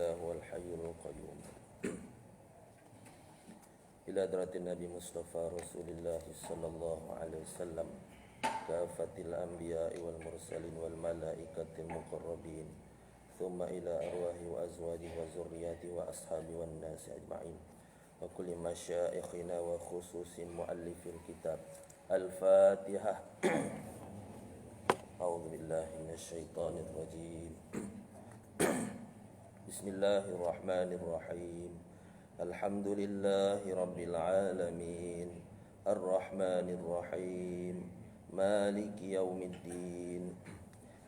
إلا هو الحي القيوم إلى حضرة النبي مصطفى رسول الله صلى الله عليه وسلم كافة الأنبياء والمرسلين والملائكة المقربين ثم إلى أرواح وأزواجه وذرياته وأصحابه والناس أجمعين وكل مشايخنا وخصوص مؤلف الكتاب. الفاتحة. أعوذ بالله من الشيطان الرجيم. بسم الله الرحمن الرحيم. الحمد لله رب العالمين الرحمن الرحيم مالك يوم الدين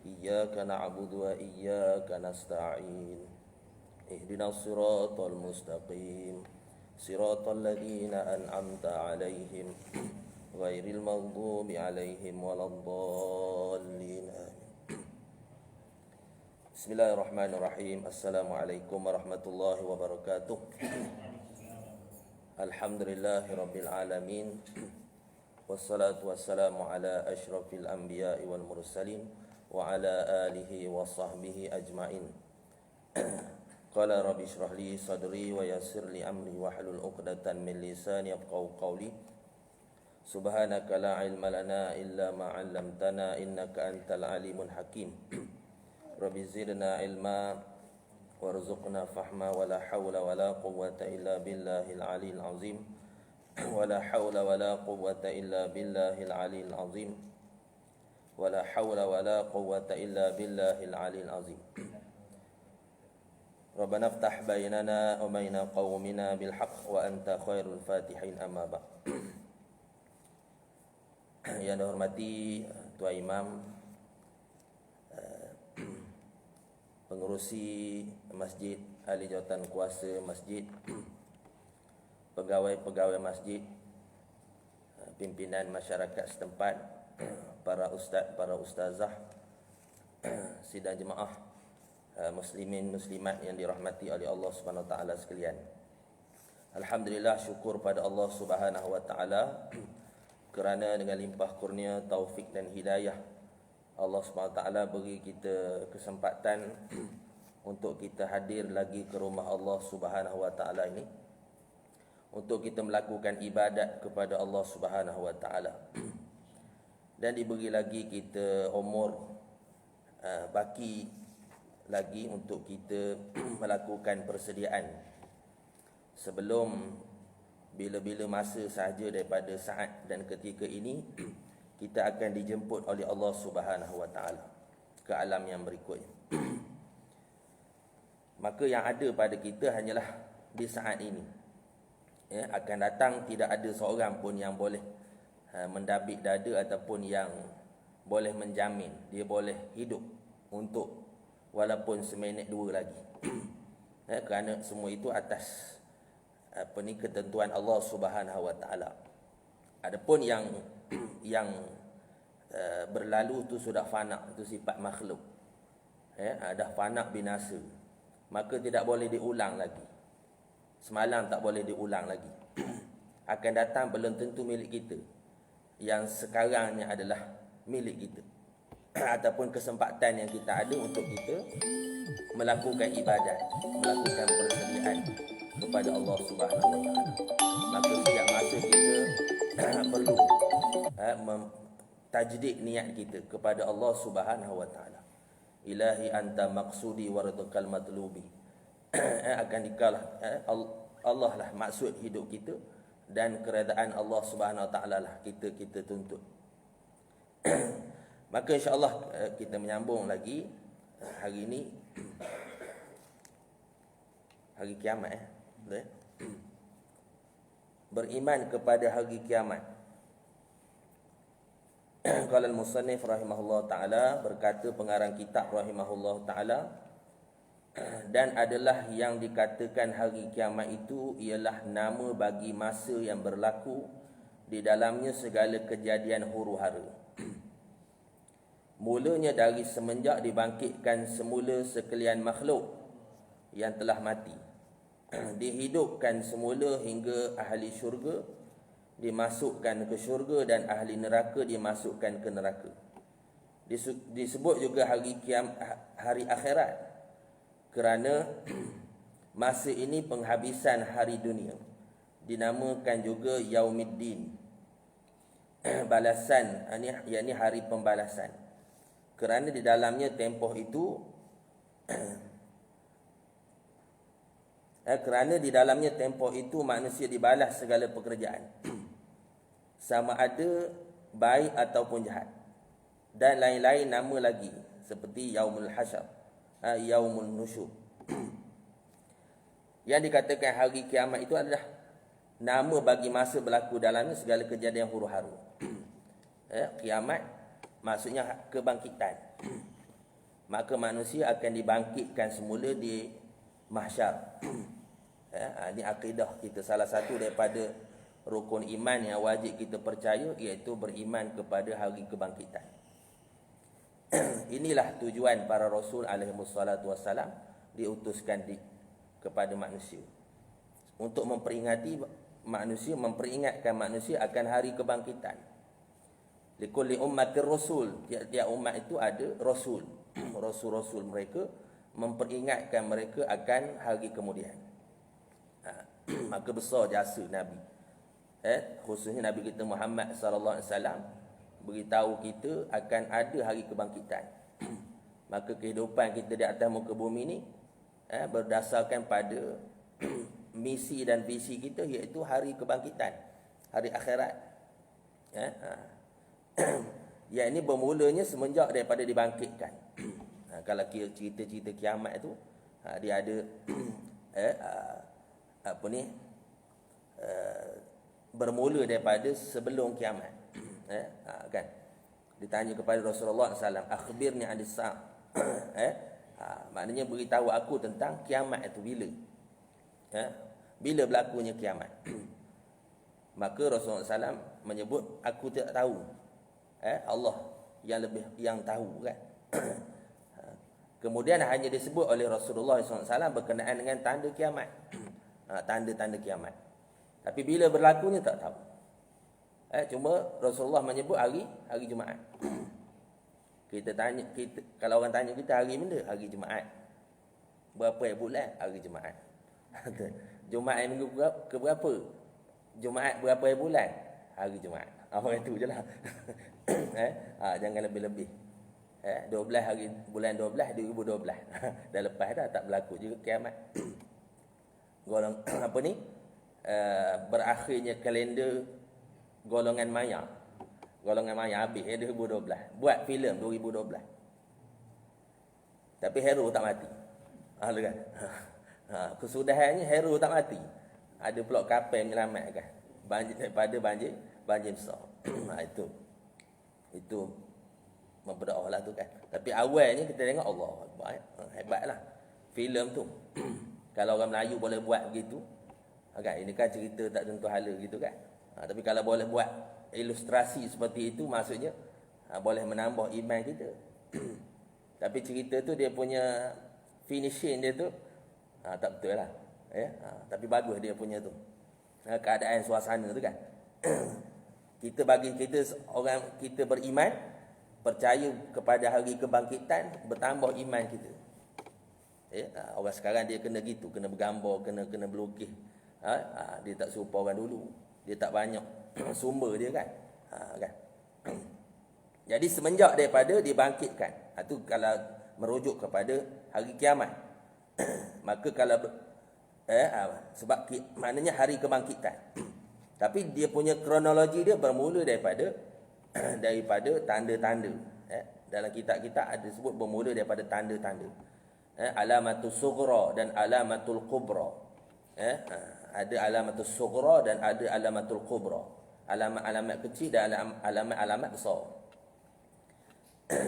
إياك نعبد وإياك نستعين اهدنا الصراط المستقيم صراط الذين أنعمت عليهم غير المغضوب عليهم ولا الضالين آمين. Bismillahirrahmanirrahim. Assalamualaikum warahmatullahi wabarakatuh. Alhamdulillahirabbil alamin. Wassalatu wassalamu ala asyrafil anbiya'i wal mursalin wa ala alihi wa sahbihi ajmain. Qala rabbi shrah li sadri wa yassir li amri wa hlul 'uqdatam min lisani yafqahu qawli. Subhanaka la ilma lana illa ma 'allamtana innaka antal alimul hakim. Rabbi zidna ilma warzuqna fahma wala hawla wala quwwata illa billahil aliyil azim. Wala hawla wala quwwata illa billahil aliyil azim. Wala hawla wala quwwata illa billahil aliyil azim. Rabbana iftah bainana wa baina qaumina bil haqq wa anta khairul fatihin amma ba'd. Yang dihormati Tuan Imam, pengerusi masjid, ahli jawatan kuasa masjid, pegawai-pegawai masjid, pimpinan masyarakat setempat, para ustaz, para ustazah, sidang jemaah, muslimin muslimat yang dirahmati oleh Allah Subhanahu wa taala sekalian. Alhamdulillah, syukur pada Allah Subhanahu wa taala kerana dengan limpah kurnia, taufik dan hidayah Allah SWT beri kita kesempatan untuk kita hadir lagi ke rumah Allah Subhanahu wa taala ini, untuk kita melakukan ibadat kepada Allah Subhanahu wa taala. Dan diberi lagi kita umur baki lagi untuk kita melakukan persediaan sebelum bila-bila masa sahaja daripada saat dan ketika ini kita akan dijemput oleh Allah Subhanahu wa taala ke alam yang berikutnya. Maka yang ada pada kita hanyalah di saat ini. Ya, akan datang tidak ada seorang pun yang boleh mendabik dada ataupun yang boleh menjamin dia boleh hidup untuk walaupun seminit dua lagi. Ya, kerana semua itu atas ketentuan Allah Subhanahu wa taala. Adapun yang berlalu itu sudah fana, itu sifat makhluk. Dah fana binasa. Maka tidak boleh diulang lagi. Semalam tak boleh diulang lagi. Akan datang belum tentu milik kita. Yang sekarangnya adalah milik kita. Ataupun kesempatan yang kita ada untuk kita melakukan ibadat, melakukan persediaan kepada Allah Subhanahu wa taala. Maka setiap masa kita perlu tajdid niat kita kepada Allah Subhanahu wa taala. Ilahi anta maqsudi waradukal matlubi. Akan dikalah Allah lah maksud hidup kita dan keredaan Allah Subhanahu wa taala lah kita tuntut. Maka insya-Allah kita menyambung lagi hari ini, hari kiamat. Betul? Beriman kepada hari kiamat. Qala al-musannif rahimahullah taala, berkata pengarang kitab rahimahullah taala, dan adalah yang dikatakan hari kiamat itu ialah nama bagi masa yang berlaku di dalamnya segala kejadian huru-hara. Mulanya dari semenjak dibangkitkan semula sekalian makhluk yang telah mati, dihidupkan semula hingga ahli syurga dimasukkan ke syurga dan ahli neraka dimasukkan ke neraka. Disebut juga hari akhirat kerana Masa ini penghabisan hari dunia. Dinamakan juga Yaumiddin. Balasan, yakni hari pembalasan. Kerana di dalamnya tempoh itu kerana di dalamnya tempoh itu manusia dibalas segala pekerjaan. Sama ada baik ataupun jahat. Dan lain-lain nama lagi seperti Yaumul Hasyr, Yaumul Nusyur. Yang dikatakan hari kiamat itu adalah nama bagi masa berlaku dalamnya segala kejadian huru-hara. Kiamat maksudnya kebangkitan. Maka manusia akan dibangkitkan semula di mahsyar. Ini akidah kita, salah satu daripada rukun iman yang wajib kita percaya, iaitu beriman kepada hari kebangkitan. Inilah tujuan para Rasul alaihimussalatu wassalam diutuskan kepada manusia, untuk memperingatkan manusia akan hari kebangkitan. Likulli ummatir rasul, tiap-tiap umat itu ada rasul. Rasul-rasul mereka memperingatkan mereka akan hari kemudian. Maka besar jasa Nabi, khususnya Nabi kita Muhammad sallallahu alaihi wasallam, beritahu kita akan ada hari kebangkitan. Maka kehidupan kita di atas muka bumi ni berdasarkan pada misi dan visi kita, iaitu hari kebangkitan, hari akhirat. Yang ini bermulanya semenjak daripada dibangkitkan. Kalau cerita-cerita kiamat tu, dia ada bermula daripada sebelum kiamat. Kan ditanya kepada Rasulullah SAW, akhbirni anis sa'ah. Maknanya beritahu aku tentang kiamat itu bila. Bila berlakunya kiamat. Maka Rasulullah SAW menyebut, aku tidak tahu. Allah yang tahu, kan. Kemudian hanya disebut oleh Rasulullah SAW berkenaan dengan tanda kiamat. Tanda-tanda kiamat. Tapi bila berlakunya tak tahu. Cuma Rasulullah menyebut hari Jumaat. Kalau orang tanya kita hari mana? Hari Jumaat. Berapa bulan? Hari Jumaat. Jumaat minggu ke berapa? Jumaat berapa bulan? Hari Jumaat. Orang itu je lah. Jangan lebih-lebih. 12 hari bulan 12 2012. Dah lepas dah, tak berlaku juga kiamat. Berakhirnya kalender golongan maya. Golongan maya habis 2012. Buat filem 2012. Tapi hero tak mati. Kan? Kesudahannya hero tak mati. Ada pula kapal menyelamatkan. Daripada banjir besar. Itu berdoa lah tu, kan. Tapi awalnya kita tengok Allah hebatlah filem tu. Kalau orang Melayu boleh buat begitu, kan, ini kan cerita tak tentu hala gitu, kan. Tapi kalau boleh buat ilustrasi seperti itu, maksudnya boleh menambah iman kita. Tapi cerita tu dia punya finishing dia tu tak betul lah. Tapi bagus dia punya tu. Keadaan suasana tu, kan. Orang kita beriman, percaya kepada hari kebangkitan, bertambah iman kita. Orang sekarang dia kena gitu, kena bergambar, kena berlukis. Dia tak serupa orang dulu. Dia tak banyak sumber dia, kan. Kan. Jadi semenjak daripada dibangkitkan, itu kalau merujuk kepada hari kiamat. Maka kalau sebab maknanya hari kebangkitan. Tapi dia punya kronologi dia bermula daripada tanda-tanda. Dalam kitab-kitab ada sebut bermula daripada tanda-tanda. Alamatul sughra dan alamatul kubra. Ada alamatul sughra dan ada alamatul kubra. Alamat-alamat kecil dan alamat-alamat besar.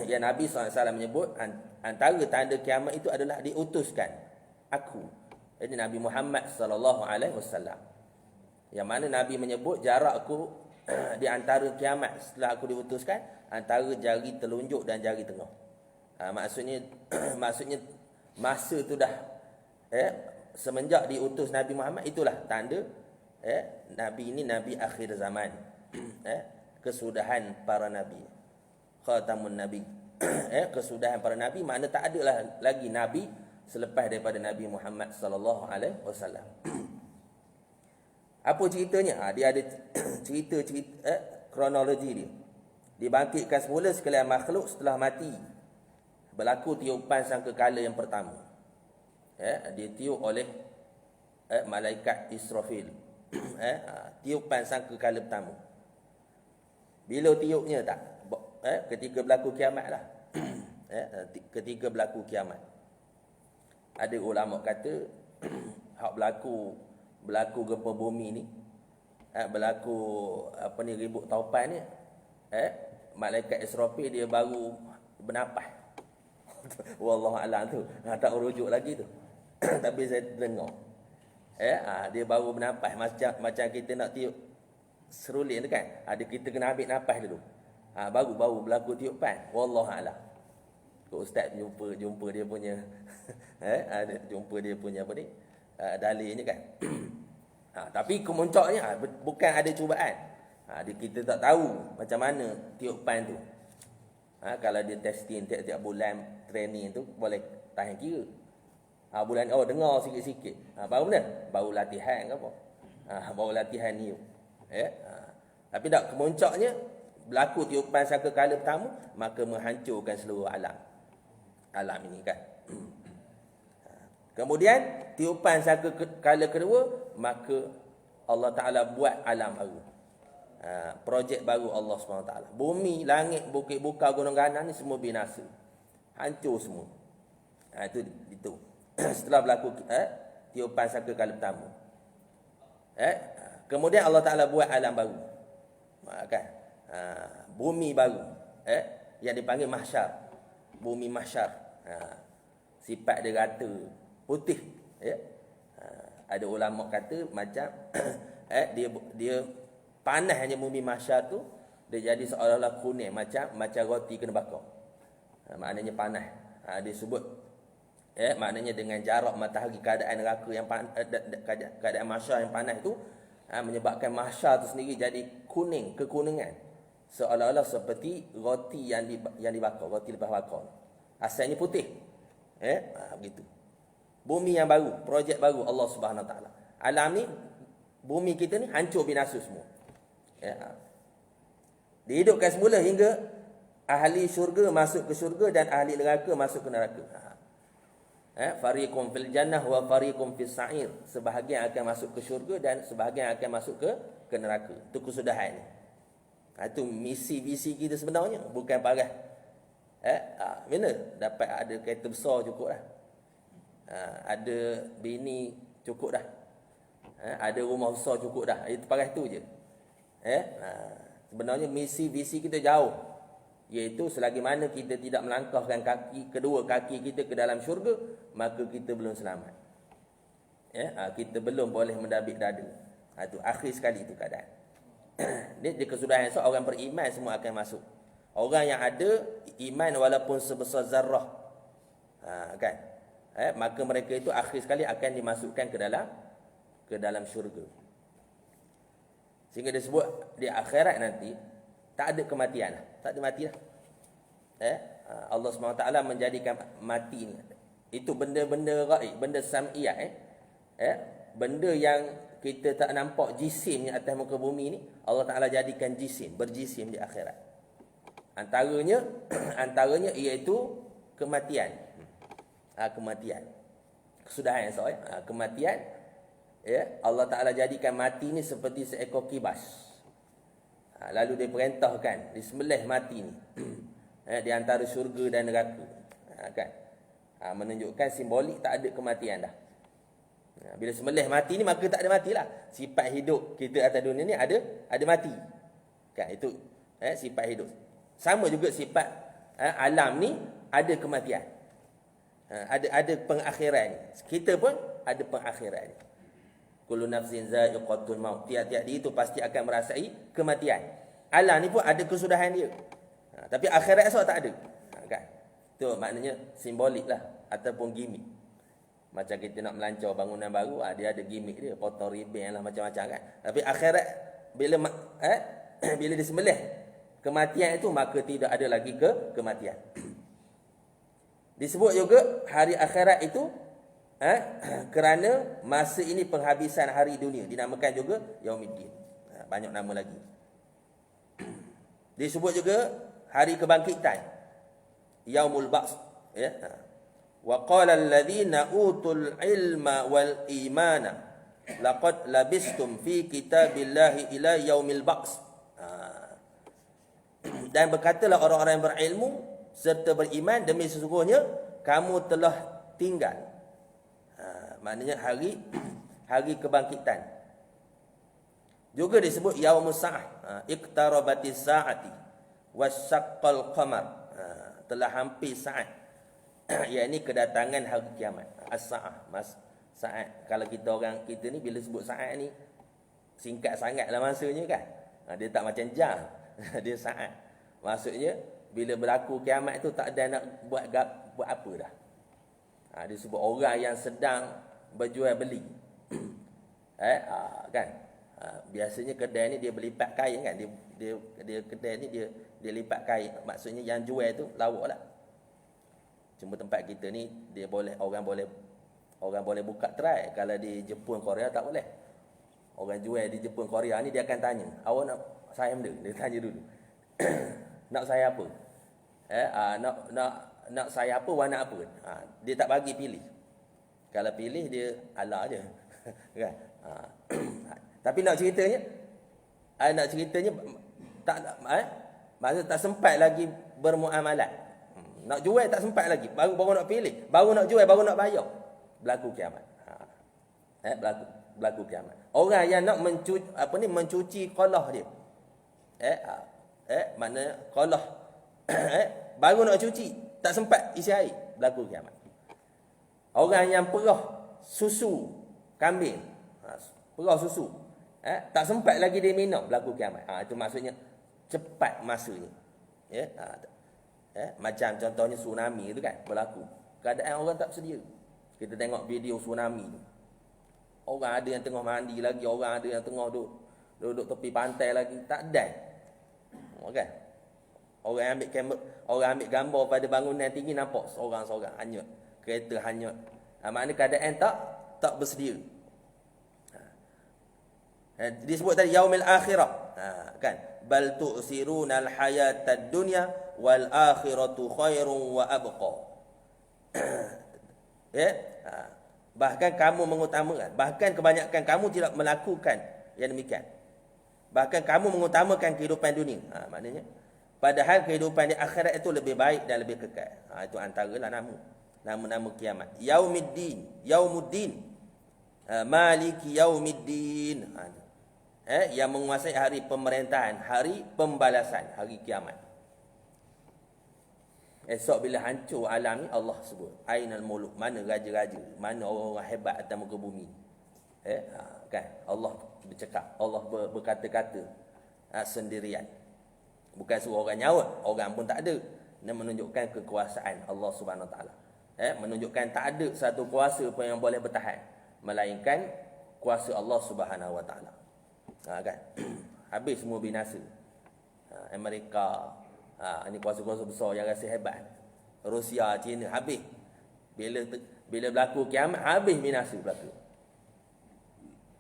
Yang Nabi SAW menyebut antara tanda kiamat itu adalah diutuskan aku. Jadi Nabi Muhammad SAW. Yang mana Nabi menyebut jarak aku di antara kiamat setelah aku diutuskan antara jari telunjuk dan jari tengah. Maksudnya masa tu dah semenjak diutus Nabi Muhammad, itulah tanda Nabi ini Nabi akhir zaman. Kesudahan para Nabi. Khatamun Nabi. Kesudahan para Nabi, makna tak adalah lagi Nabi selepas daripada Nabi Muhammad sallallahu alaihi wasallam. Apa ceritanya? Dia ada cerita kronologi dia. Dibangkitkan semula sekalian makhluk setelah mati. Berlaku tiupan sangkakala yang pertama. Ditiup oleh malaikat Israfil. Tiupan sangkakala pertama. Bila tiupnya tak? Ketika berlaku kiamat lah. Ketika berlaku kiamat. Ada ulama kata hak berlaku gempa bumi ni, berlaku ribut taupan ni, malaikat Israfil dia baru bernafas. Wallahu a'lam tu. Tak rujuk lagi tu. Tapi saya dengar. Dia baru bernafas macam kita nak tiup serulin tu kan. Kita kena ambil nafas dulu. Baru berlaku tiupan. Wallahu a'lam. Ustaz jumpa dia punya jumpa dia punya apa ni? Dalil ni kan. Tapi kemuncaknya bukan ada cubaan. Kita tak tahu macam mana tiupan tu. Kalau dia testing tiap-tiap bulan training tu boleh tahan kira. Bulan dengar sikit-sikit. Baru benar? Baru latihan ke apa? Baru latihan niup. Tapi tak kemuncaknya berlaku tiupan sangkakala pertama, maka menghancurkan seluruh alam. Alam ini kan. Kemudian tiupan sangkakala kedua, maka Allah Ta'ala buat alam baru. Projek baru Allah SWT. Bumi, langit, bukit bukar, gunung ganang ni semua binasa. Hancur semua. Itu. Setelah berlaku tiupan sangkakala pertama. Kemudian Allah Ta'ala buat alam baru. Kan? Bumi baru. Yang dipanggil mahsyar. Bumi mahsyar. Sifat dia rata, putih. Ada ulama kata macam dia panasnya bumi mahsyar tu, dia jadi seolah-olah kuning macam roti kena bakar. Maknanya panas. Dia sebut maknanya dengan jarak matahari keadaan neraka yang keadaan mahsyar yang panas tu menyebabkan mahsyar tu sendiri jadi kuning, kekuningan. Seolah-olah seperti roti yang dibakar, roti lepas bakar. Asalnya putih. Begitu. Bumi yang baru, projek baru Allah Subhanahu Wa Taala. Alam ni, bumi kita ni hancur binasa semua. Dihidupkan semula hingga ahli syurga masuk ke syurga dan ahli neraka masuk ke neraka. Fariqum fil jannah wa fariqum fis sa'ir. Sebahagian akan masuk ke syurga dan sebahagian akan masuk ke neraka. Itu kesudahan. Itu misi-visi kita sebenarnya, bukan parah. Mana dapat ada kereta besar cukup dah. Ada bini cukup dah. Ada rumah besar cukup dah. Itu parah tu je. Sebenarnya misi-visi kita jauh. Iaitu selagi mana kita tidak melangkahkan kedua kaki kita ke dalam syurga, maka kita belum selamat. Kita belum boleh mendabik dada. Itu akhir sekali itu keadaan. Dia kesudahan. So orang beriman semua akan masuk. Orang yang ada iman walaupun sebesar zarrah, kan? Maka mereka itu akhir sekali akan dimasukkan ke dalam syurga. Sehingga disebut di akhirat nanti tak ada kematian, tak ada mati lah. Allah SWT menjadikan mati ni, itu benda-benda ghaib, benda sam'iyah, benda yang kita tak nampak jisimnya atas muka bumi ni, Allah Ta'ala jadikan jisim, berjisim di akhirat. Antaranya iaitu kematian. Kematian. Kesudahan kematian. Allah Ta'ala jadikan mati ni seperti seekor kibas. Lalu dia perintahkan disembelih mati ni di antara syurga dan neraka. Kan? Menunjukkan simbolik tak ada kematian dah. Bila sembelih mati ni maka tak ada matilah. Sifat hidup kita atas dunia ni ada mati. Kan? Itu sifat hidup. Sama juga sifat alam ni ada kematian. Ada pengakhiran. Kita pun ada pengakhiran. Kullu nafsin za'iqatul maut. Tiap-tiap diri itu pasti akan merasai kematian. Alam ni pun ada kesudahan dia. Tapi akhirat esok tak ada. Kan? Itu maknanya simbolik lah. Ataupun gimmick. Macam kita nak melancar bangunan baru, dia ada gimmick dia. Potong ribbon lah macam-macam kan. Tapi akhirat bila disembelih kematian itu, maka tidak ada lagi kematian. Disebut juga hari akhirat itu kerana masa ini penghabisan hari dunia, dinamakan juga Yaumiddin. Banyak nama lagi. Disebut juga hari kebangkitan, Yaumul Ba'ts, ya. Wa qala alladhina utul ilma wal imana laqad labistum fi kitabillahi ila yaumil ba'ts. Dan berkatalah orang-orang yang berilmu serta beriman, demi sesungguhnya kamu telah tinggal. Maknanya hari kebangkitan. Juga disebut yaumus sa'ah, iqtarabatis sa'ati wasyaqqal qamar. Telah hampir saat, yakni kedatangan hari kiamat. As-sa'ah, saat. Kalau kita ni bila sebut saat ni singkat sangatlah masanya kan. Dia tak macam jam. Dia saat. Maksudnya bila berlaku kiamat tu tak ada nak buat apa dah. Dia sebut orang yang sedang berjual beli. Kan? Biasanya kedai ni dia berlipat kain kan. Dia kedai ni dia lipat kain. Maksudnya yang jual tu lawak lah. Cuma tempat kita ni dia orang boleh buka try. Kalau di Jepun, Korea tak boleh. Orang jual di Jepun, Korea ni dia akan tanya, awak nak saya benda? Dia tanya dulu. Nak saya apa? Nak saya apa, warna apa? Dia tak bagi pilih. Kalau pilih dia ala je. Kan? Tapi nak ceritanya tak masa tak sempat lagi bermuamalat. Nak jual tak sempat lagi, baru nak pilih, baru nak jual, baru nak bayar. Berlaku kiamat. Berlaku kiamat. Orang yang nak mencuci qalah dia. Mana qalah baru nak cuci, tak sempat isi air, berlaku kiamat. Orang yang perah susu kambing, perah susu, tak sempat lagi dia minum, berlaku kiamat. Itu maksudnya cepat masanya. Macam contohnya tsunami tu kan berlaku. Keadaan orang tak sedia. Kita tengok video tsunami tu. Orang ada yang tengah mandi lagi, orang ada yang tengah duduk tepi pantai lagi, tak ada. Kan? Orang ambil gambar pada bangunan tinggi, nampak seorang-seorang hanyut. Kereta hanyut. Maknanya keadaan tak bersedia. Disebut tadi yaumil akhirah. Kan? Bal tu'sirunal hayatad dunya wal akhiratu khairun wa abqa. Bahkan kamu mengutamakan, bahkan kebanyakan kamu tidak melakukan yang demikian. Bahkan kamu mengutamakan kehidupan dunia. Maknanya padahal kehidupan di akhirat itu lebih baik dan lebih kekal. Itu antaralah nama kiamat. Yaumuddin, Maliki yaumiddin. Yang menguasai hari pemerintahan, hari pembalasan, hari kiamat. Esok bila hancur alam ni, Allah sebut, ainal muluk, mana raja-raja, mana orang-orang hebat atas muka bumi. Kan? Allah bercakap, Allah berkata-kata sendirian. Bukan suruh orang nyaut, orang pun tak ada. Dan menunjukkan kekuasaan Allah Subhanahu Wa Taala. Menunjukkan tak ada satu kuasa pun yang boleh bertahan melainkan kuasa Allah Subhanahu Wa Taala. Kan? Habis semua binasa. Amerika, ini kuasa-kuasa besar yang rasa hebat. Rusia, China, habis. Bila berlaku kiamat, habis binasa berlaku.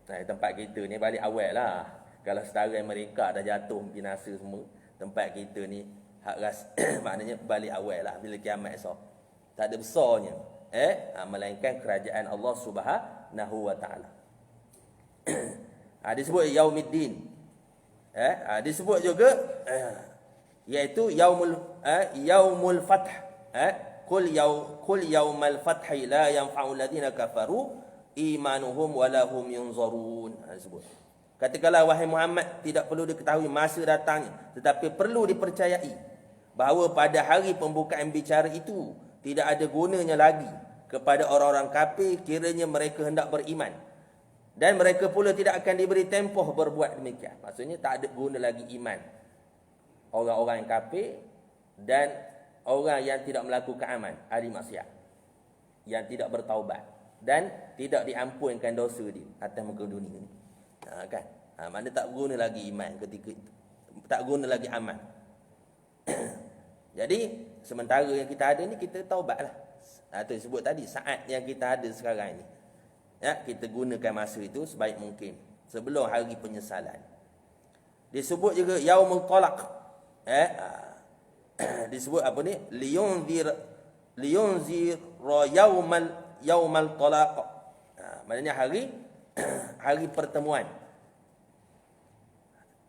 Tempat kita ni balik awal lah. Kalau setara Amerika dah jatuh binasa semua, tempat kita ni hak ras maknanya balik awal lah bila kiamat esok. Tak ada besarnya. Melainkan kerajaan Allah Subhanahu Wa Taala. Disebut yaumiddin. Disebut juga iaitu yaumul fath. Qul yaumal fathi la yanfa'u alladhina kafaru imanuhum wala hum yunzarun. Disebut. Katakanlah wahai Muhammad, tidak perlu diketahui masa datangnya, tetapi perlu dipercayai bahawa pada hari pembukaan bicara itu tidak ada gunanya lagi kepada orang-orang kafir kiranya mereka hendak beriman. Dan mereka pula tidak akan diberi tempoh berbuat demikian. Maksudnya tak ada guna lagi iman orang-orang yang kafir dan orang yang tidak melakukan amal, ahli maksiat, yang tidak bertaubat dan tidak diampunkan dosa dia atas muka dunia ni. Kan? Maknanya tak guna lagi iman ketika itu. Tak guna lagi amal. Jadi sementara yang kita ada ni, kita taubatlah. Itu disebut tadi saat yang kita ada sekarang ini. Ya, kita gunakan masa itu sebaik mungkin sebelum hari penyesalan. Disebut juga yaumul talaq. Disebut apa ni? Liyunzir yaumal talaq. Maknanya hari hari pertemuan.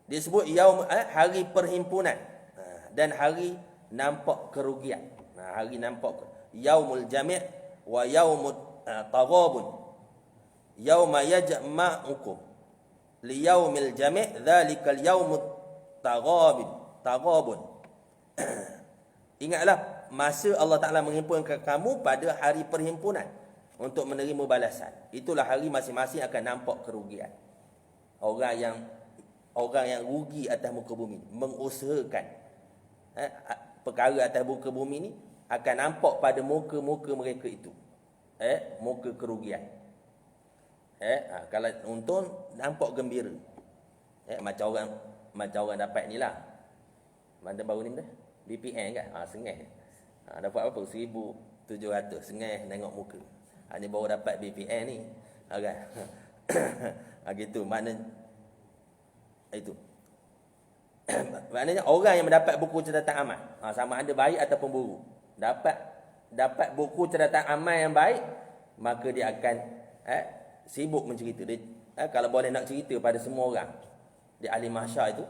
Disebut hari perhimpunan dan hari nampak kerugian. Hari nampak yaumul jami' wa yaumut taghabun. Yauma yajma'ukum liyaumil jami' dzalikal yaumut taghabun. Ingatlah masa Allah Taala menghimpunkan kamu pada hari perhimpunan untuk menerima balasan. Itulah hari masing-masing akan nampak kerugian. Orang yang rugi atas muka bumi mengusahakan perkara atas muka bumi ni akan nampak pada muka-muka mereka itu. Muka kerugian. Kalau untung nampak gembira. Macam orang dapat ni lah. Mana baru ni dah? BPN kan? Sengih. Dapat apa? 1,700. Sengih tengok muka. Ni baru dapat BPN ni. Kan? Gitu. Mana itu. Maknanya orang yang mendapat buku catatan amal, sama ada baik ataupun buruk, dapat buku catatan amal yang baik, maka dia akan sibuk mencerita. Dia, kalau boleh nak cerita pada semua orang di ahli mahsyar itu,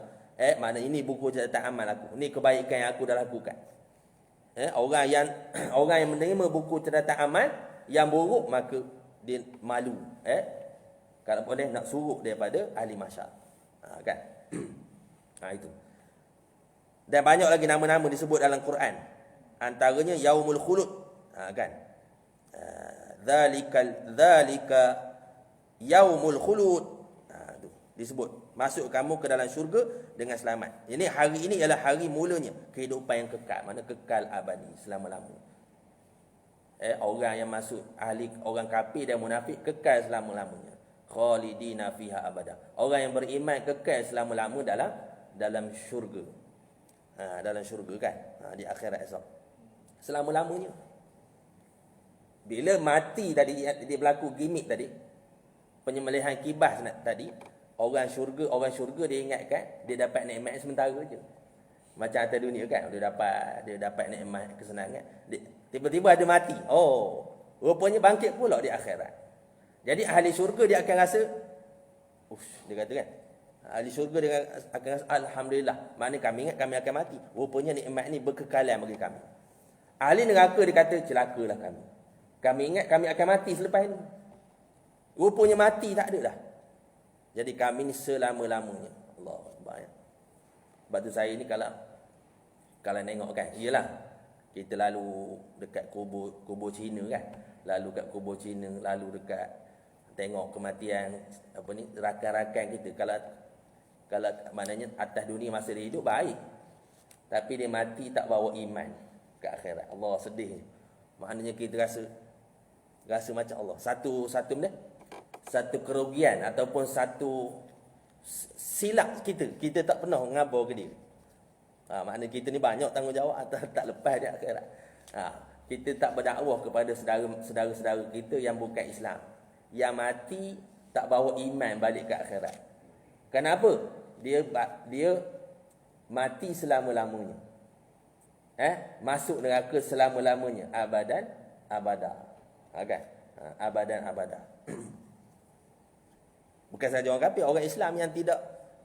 mana ini buku catatan amal aku, ini kebaikan yang aku dah lakukan. Orang yang menerima buku catatan amal yang buruk, maka dia malu. Kalau boleh nak suruh daripada ahli mahsyar. Kan? Itu. Dan banyak lagi nama-nama disebut dalam Quran. Antaranya yaumul khulud. Kan? Dzalika yaumul khulud. Tu disebut masuk kamu ke dalam syurga dengan selamat. Ini hari ini ialah hari mulanya kehidupan yang kekal, mana kekal abadi selama-lamanya. Orang yang masuk orang kafir dan munafik kekal selama-lamanya. Khalidina fiha abada. Orang yang beriman kekal selama-lama dalam syurga. Dalam syurga kan? Di akhirat esok. Selama-lamanya. Bila mati tadi, dia berlaku gimmick tadi, penyembelihan kibas tadi, orang syurga dia ingatkan dia dapat nikmat sementara je. Macam atas dunia kan, dia dapat nikmat kesenangan. Tiba-tiba ada mati. Rupanya bangkit pula di akhirat. Jadi ahli syurga dia akan rasa, dia kata kan, ahli syurga dia akan rasa alhamdulillah. Maknanya kami ingat kami akan mati. Rupanya nikmat ni berkekalan bagi kami. Ahli neraka dia kata celakalah kami. Kami ingat kami akan mati selepas ini. Rupanya mati tak ada dah. Jadi kami ni selama-lamanya. Allah banyak. Sebab tu saya ni kalau tengok kan, iyalah kita lalu dekat kubur Cina kan. Lalu kat kubur Cina, lalu dekat tengok kematian rakan-rakan kita. Kalau maknanya atas dunia masa dia hidup baik, tapi dia mati tak bawa iman ke akhirat. Allah sedih. Maknanya kita rasa macam Allah. Satu kerugian ataupun satu silap kita tak pernah ngabar ke dia. Maknanya kita ni banyak tanggungjawab tak lepas di akhirat. Kita tak berdakwah kepada saudara-saudara kita yang bukan Islam, yang mati tak bawa iman balik ke akhirat. Kenapa? Dia mati selama-lamanya. Masuk neraka selama-lamanya, abadan abada. Kan? Abadan abada. Bukan saja orang kafir, orang Islam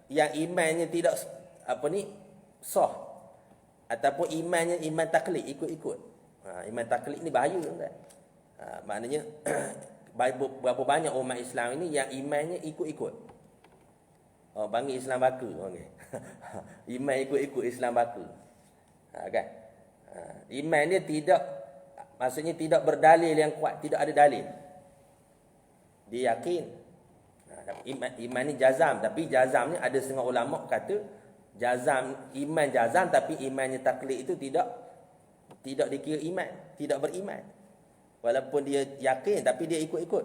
yang imannya tidak sah, ataupun imannya iman taklid, ikut-ikut. Iman taklid ni bahaya kan? Maknanya berapa banyak umat Islam ini yang imannya ikut-ikut. Panggil Islam baka. Iman ikut-ikut Islam baka. Kan? Iman dia maksudnya tidak berdalil yang kuat, tidak ada dalil. Dia yakin. Iman ni jazam, tapi jazam ni ada setengah ulama kata iman jazam, tapi imannya taklid itu tidak dikira iman, tidak beriman. Walaupun dia yakin tapi dia ikut-ikut.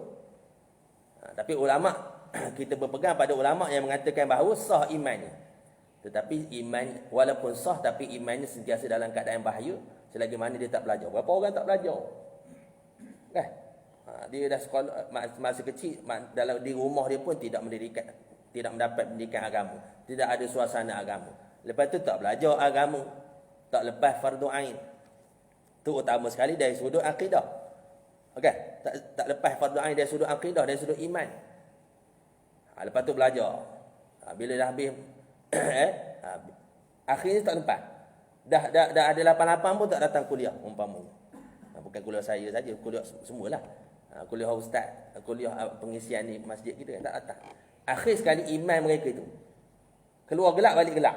Tapi ulama kita berpegang pada ulama yang mengatakan bahawa sah imannya. Tetapi iman walaupun sah tapi imannya sentiasa dalam keadaan bahaya selagi mana dia tak belajar. Berapa orang tak belajar? Kan? Dia dah sekolah masa kecil, dalam di rumah dia pun tidak mendapat pendidikan agama, tidak ada suasana agama. Lepas tu tak belajar agama, tak lepas fardu ain. Tu utama sekali dari sudut akidah. Okey, tak lepas fardu ain dari sudut akidah, dari sudut iman. Lepas tu belajar. Bila dah habis akhirnya tak lepas. Dah ada 88 pun tak datang kuliah umpamanya. Bukan kuliah saya saja, kuliah semualah. Kuliah ustaz, kuliah pengisian di masjid kita tak datang. Akhir sekali iman mereka itu keluar gelap balik gelap.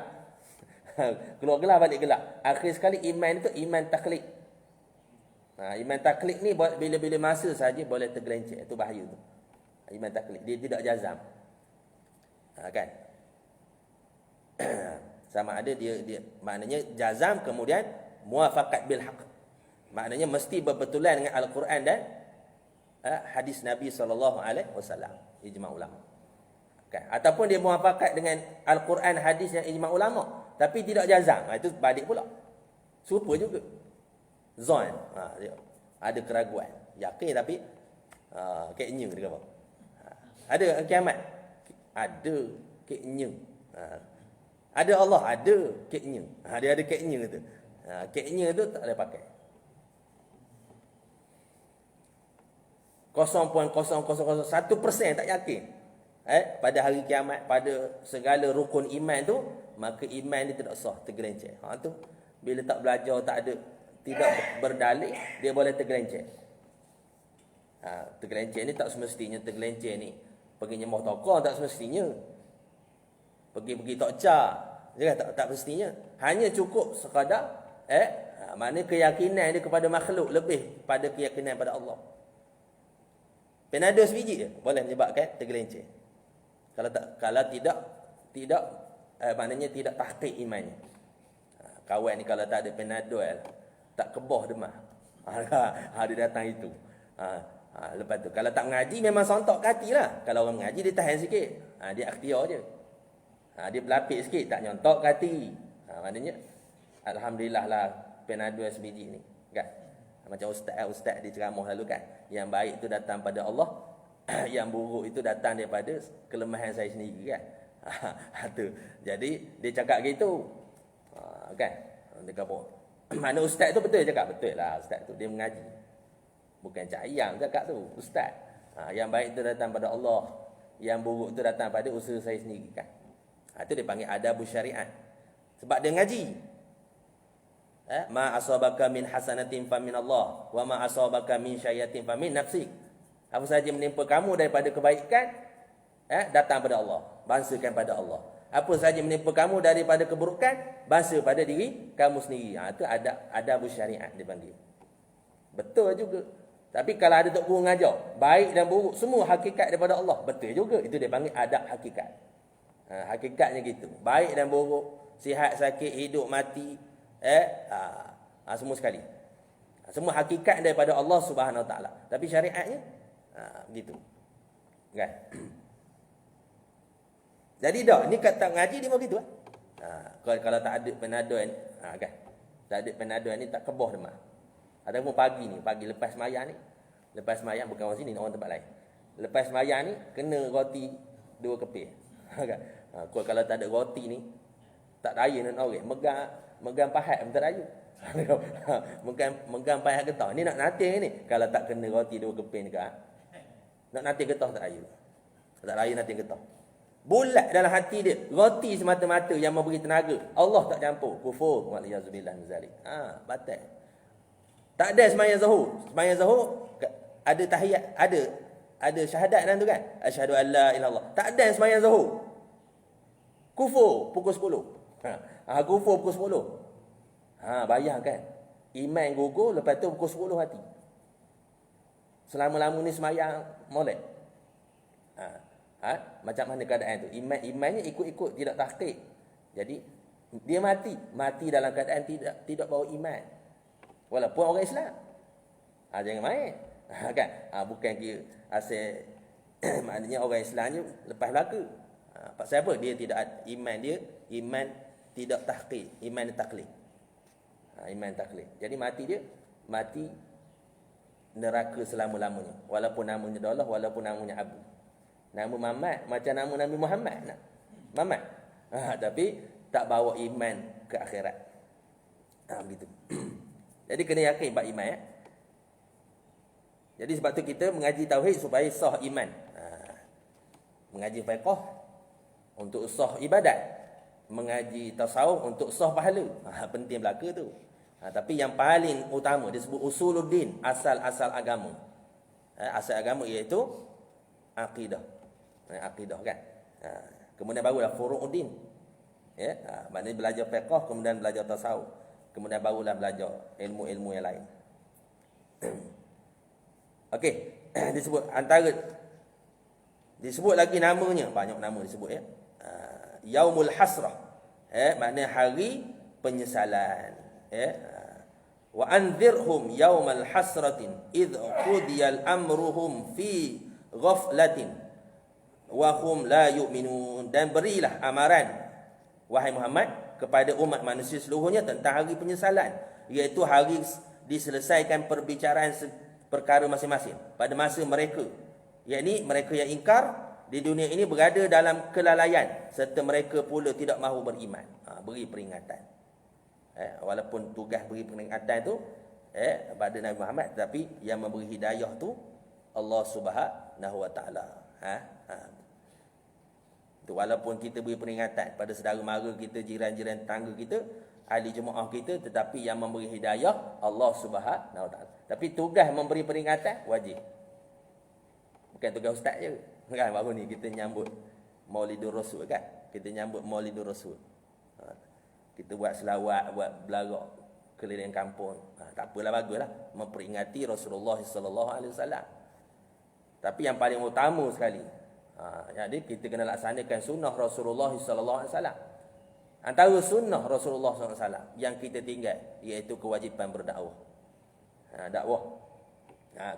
Keluar gelap balik gelap. Akhir sekali iman itu iman taklid. Iman taklid ni bila-bila masa saja boleh tergelincir. Itu bahaya tu. Iman taklid dia tidak jazam. Kan? Sama ada dia maknanya jazam kemudian muwafaqat bil haqq. Maknanya mesti berbetulan dengan Al-Quran dan hadis Nabi SAW. Ijma' ulama. Okay. Ataupun dia muwafaqat dengan Al-Quran, hadis yang ijma' ulama. Tapi tidak jazam. Itu balik pula. Serupa juga. Zon. Ada keraguan. Yakin tapi keknya dia kata. Ada kiamat. Ada keknya. Ada Allah. Ada keknya. Dia ada keknya tu. Keknya tu tak boleh pakai. 0.0001% tak yakin pada hari kiamat, pada segala rukun iman tu, maka iman dia tidak sah, tergelincir. Tu bila tak belajar, tak ada, tidak berdalil, dia boleh tergelincir. Tergelincir ni tak semestinya tergelincir ni pergi nyembah tokoh, tak semestinya. Pergi tokca, dia tak mestinya. Hanya cukup sekadar mana keyakinan dia kepada makhluk lebih pada keyakinan pada Allah. Penado sebiji je boleh menyebabkan tergelincir. Kalau tidak maknanya tidak tahqiq imannya. Kawan ni kalau tak ada penado tak kebah demam. Dia datang itu. Lepas tu kalau tak mengaji memang sontok ke hati lah. Kalau orang mengaji dia tahan sikit. Dia ikhtiar je. Dia berlapik sikit tak nyontok ke hati. Maknanya alhamdulillah lah penado sebiji ni. Kan? Macam ustaz di ceramah lalu kan, yang baik itu datang pada Allah, yang buruk itu datang daripada kelemahan saya sendiri kan. Tu. Jadi dia cakap gitu. Kan? Dia kata mana ustaz tu betul cakap, betul lah ustaz tu dia mengaji. Bukan Cak Ayang cakap tu, ustaz. Yang baik itu datang pada Allah, yang buruk itu datang pada usaha saya sendiri kan. Itu dia panggil adabus syariat. Sebab dia ngaji. Ma asabaka min hasanatin fa min Allah wa ma asabaka min sayyi'atin fa min nafsik. Apa saja menimpa kamu daripada kebaikan datang pada Allah, bangsakan pada Allah. Apa saja menimpa kamu daripada keburukan, bangsa pada diri kamu sendiri. Itu adabus syariat dipanggil. Betul juga. Tapi kalau ada tok guru ngajar, baik dan buruk semua hakikat daripada Allah, betul juga. Itu dia panggil adab hakikat. Hakikatnya gitu. Baik dan buruk, sihat sakit, hidup mati, semua sekali. Semua hakikat daripada Allah Subhanahu Wa Taala. Tapi syariatnya begitu. Kan? Jadi dah ni kata ngaji dia begitu kalau tak ada penaduan kan. Tak ada penaduan ni tak kebah demam. Ataupun pagi lepas sembahyang ni. Lepas sembahyang bukan orang sini, orang tempat lain. Lepas sembahyang ni kena roti 2 keping. Kan? Kalau tak ada roti ni tak daya nak orang. Megang pahat pun tak daya. Megang pahat getah. Ni nak nating ni. Kalau tak kena roti 2 keping dekat. Nak nating getah tak daya. Tak daya nating getah. Bulat dalam hati dia. Roti semata-mata yang memberi tenaga. Allah tak campur. Kufur. Wa'liyazubillah min zalik. Batal. Tak ada sembahyang zuhur. Sembahyang zuhur ada tahiyat, ada syahadat dalam tu kan. Asyhadu an la ilaha illallah. Tak ada sembahyang zuhur. Kufur pukul 10. Kufur pukul 10. Bayangkan. Iman gugur, lepas tu pukul 10 hati. Selama-lama ni sembahyang molek. Macam mana keadaan tu? Imannya ikut-ikut, tidak tahqiq. Jadi dia mati dalam keadaan tidak bawa iman. Walaupun orang Islam. Jangan main. Kan? Bukan kira asal maknanya orang Islamnya lepas belaka. Pasal apa? Dia tidak iman tidak tahqiq, iman taklid. Iman taklid. Jadi mati neraka selama-lamanya. Walaupun namanya Daulah, walaupun namanya Abu. Nama Mamat macam nama Nabi Muhammad nak. Mamat. Tapi tak bawa iman ke akhirat. Begitu. Jadi kena yakin bab iman ya. Jadi sebab tu kita mengaji tauhid supaya sah iman. Mengaji fiqh untuk sah ibadat. Mengaji tasawuf untuk sah pahala. Penting belaka tu. Tapi yang paling utama disebut usuluddin, asal-asal agama. Asal agama iaitu akidah. Akidah kan. Kemudian barulah furu'uddin. Ya, maknanya belajar fiqh, kemudian belajar tasawuf. Kemudian barulah belajar ilmu-ilmu yang lain. Okey, disebut antara disebut lagi namanya, banyak nama disebut ya. Yaumul Hasrah. Maknanya hari penyesalan, ya. Wa anzirhum yaumal hasratin idh qudiyal amruhum fi ghaflatin wa hum la yu'minun. Dan berilah amaran wahai Muhammad kepada umat manusia seluruhnya tentang hari penyesalan, iaitu hari diselesaikan perbicaraan perkara masing-masing pada masa mereka, yakni mereka yang ingkar di dunia ini berada dalam kelalaian serta mereka pula tidak mahu beriman. Beri peringatan. Walaupun tugas beri peringatan tu pada Nabi Muhammad, tapi yang memberi hidayah tu Allah Subhanahu Wa Taala. Walaupun kita beri peringatan pada saudara mara kita, jiran-jiran tangga kita, ahli jemaah kita, tetapi yang memberi hidayah Allah Subhanahu Wa Taala. Tapi tugas memberi peringatan wajib. Bukan tugas ustaz je. Kan baru ni kita nyambut Maulidur Rasul kan. Kita nyambut Maulidur Rasul. Kita buat selawat, buat belarak keliling kampung. Tak apalah, baguslah memperingati Rasulullah sallallahu alaihi wasallam. Tapi yang paling utama sekali, jadi kita kena laksanakan sunnah Rasulullah sallallahu alaihi wasallam. Antara sunnah Rasulullah sallallahu alaihi wasallam yang kita tinggal iaitu kewajipan berdakwah. Dakwah.